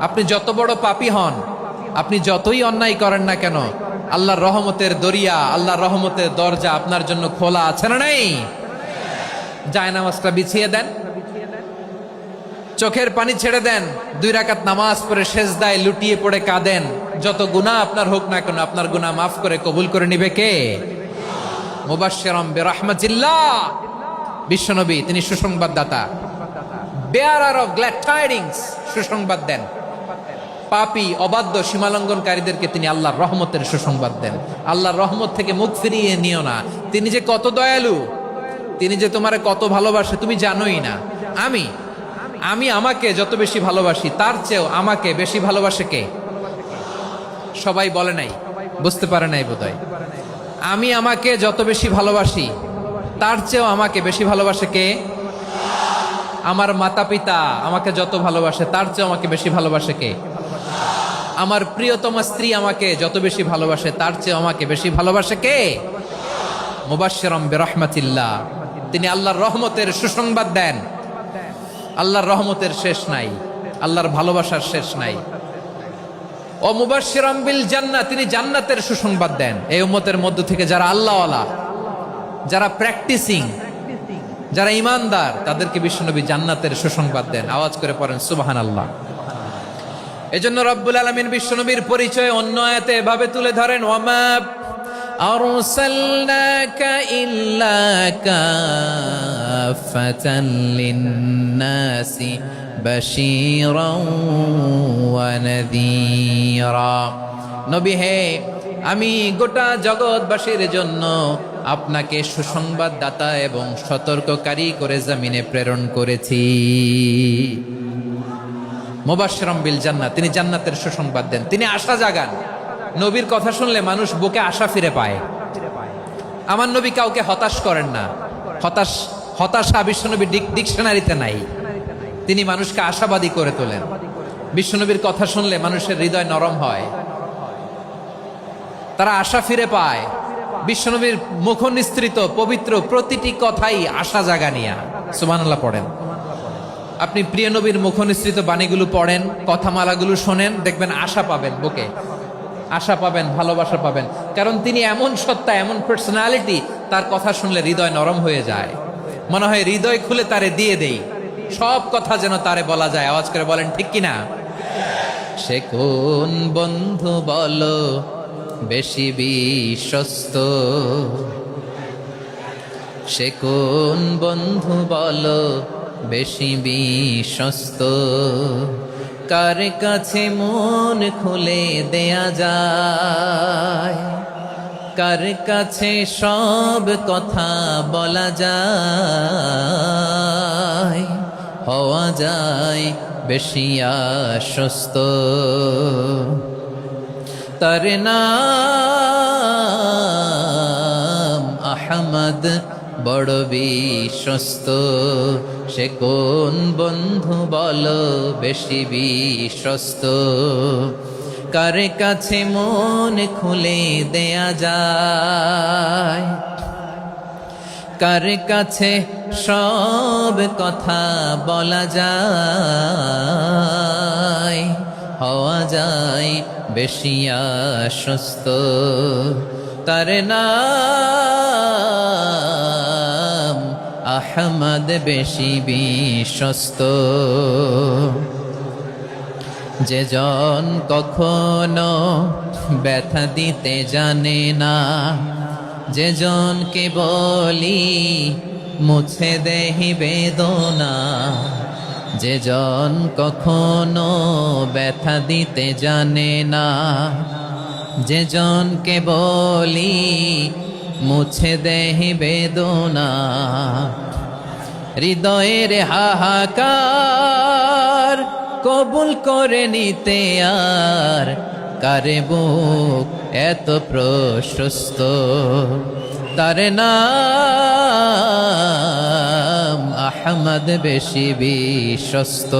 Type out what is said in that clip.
আপনি যত বড় পাপী হন, আপনি যতই অন্যায় করেন না কেন, আল্লাহর রহমতের দরিয়া, আল্লাহর রহমতের দরজা আপনার জন্য খোলা আছে না নাই? জায়নামাজটা বিছিয়ে দেন, চোখের পানি ছেড়ে দেন, 2 রাকাত নামাজ পড়ে সেজদায় লুটিয়ে পড়ে কাঁদেন। যত গুনাহ আপনার হোক না কেন, আপনার গুনাহ মাফ করে কবুল করে নিবে কে? মুবাশশিরাম বিরহমাতিল্লাহ, বিশ্বনবী তিনি সুসংবাদদাতা, বেয়ারার অফ গ্ল্যাড টাইডিংস, সুসংবাদ দেন। পাপী অবাধ্য সীমালঙ্ঘনকারীদেরকে তিনি আল্লাহর রহমতের সুসংবাদ দেন। আল্লাহর রহমত থেকে মুখ ফিরিয়ে নিও না। তিনি যে কত দয়ালু, তিনি যে তোমারে কত ভালোবাসে তুমি জানোই না। আমি আমাকে যত বেশি ভালোবাসি তার চেয়েও আমাকে বেশি ভালোবাসে কে? সবাই বলে নাই, বুঝতে পারে নাই বোধহয়। আমি আমাকে যত বেশি ভালোবাসি তার চেয়েও আমাকে বেশি ভালোবাসে কে? আমার মাতা পিতা আমাকে যত ভালোবাসে তার চেয়েও আমাকে বেশি ভালোবাসে কে? আমার প্রিয়তম স্ত্রী আমাকে যত বেশি ভালোবাসে তার চেয়েও আমাকে বেশি ভালোবাসে কে? মুবাশশিরাম বিরহমাতিল্লাহ, তিনি আল্লাহর রহমতের সুসংবাদ দেন। আল্লাহর রহমতের শেষ নাই, আল্লাহর ভালোবাসার শেষ নাই। ও মুবাশশিরাম বিল জান্নাহ, তিনি জান্নাতের সুসংবাদ দেন। এই উম্মতের মধ্য থেকে যারা আল্লাহওয়ালা, যারা প্র্যাকটিসিং, যারা ইমানদার, তাদেরকে বিশ্বনবী জান্নাতের সুসংবাদ দেন। আওয়াজ করে পড়েন সুবহানাল্লাহ। এজন্য রব্বুল আলামিন বিশ্বনবীর পরিচয় অন্য আয়াতে এভাবে তুলে ধরেন, ওয়ামা আরসালনাকা ইল্লা কাফাতান লিন্নাসি বাশীরাও ওয়া নাযীরা। নবী হে, আমি গোটা জগৎবাসীর জন্য আপনাকে সুসংবাদদাতা এবং সতর্ককারী করে জমিনে প্রেরণ করেছি। মুবাশশিরাম বিল জান্নাহ, তিনি জান্নাতের সুসংবাদ দেন, তিনি আশা জাগান। নবীর কথা শুনলে মানুষ বুকে আশা ফিরে পায়। আমার নবী কাউকে হতাশ করেন না। হতাশা বিশ্বনবীর ডিকশনারিতে নাই। তিনি মানুষকে আশাবাদী করে তোলেন। বিশ্বনবীর কথা শুনলে মানুষের হৃদয় নরম হয়, তারা আশা ফিরে পায়। বিশ্বনবীর মুখ নিঃসৃত পবিত্র প্রতিটি কথাই আশা জাগানিয়া। সুবহানাল্লাহ পড়েন। আপনি প্রিয় নবীর মুখ নিঃসৃত বাণীগুলো পড়েন, কথামালাগুলো শোনেন, দেখবেন আশা পাবেন, বুকে আশা পাবেন, ভালোবাসা পাবেন। কারণ তিনি এমন সত্তা, এমন পার্সোনালিটি, তার কথা শুনলে হৃদয় নরম হয়ে যায়। মনে হয় হৃদয় খুলে তারে দিয়ে দেই, সব কথা যেন তারে বলা যায়। আওয়াজ করে বলেন ঠিক কিনা? সে কোন বন্ধু বলো বেশি বিশ্বস্ত? সে কোন বন্ধু বলো বেশি বিশ্বস্ত? কার কাছে মন খুলে দেয়া যায়? কার কাছে সব কথা বলা যায়? হওয়া যায় বেশি আশ্বস্ত। তার নাম আহমদ, বড় বিশ্বস্ত। সে কোন বন্ধু বলো বেশি বিশ্বস্ত? কার কাছে মন খুলে দেয়া যায়? কার কাছে সব কথা বলা যায়? হওয়া যায় বেশি আশ্বস্ত। তার নাম আহমদ, বেশি বিশ্বস্ত। যে জন কখনো ব্যথা দিতে জানে না, যে জনকে বলি মুছে দেহি বেদনা, যে জন কখনো ব্যথা দিতে জানে না, যে জনকে বলি মুছে দেহি বেদনা, হৃদয়ের হাহাকার কবুল করে নিতে আর কারে বুক এত প্রশস্ত? তার নাম আহমদ, বেশি বিশ্বস্ত।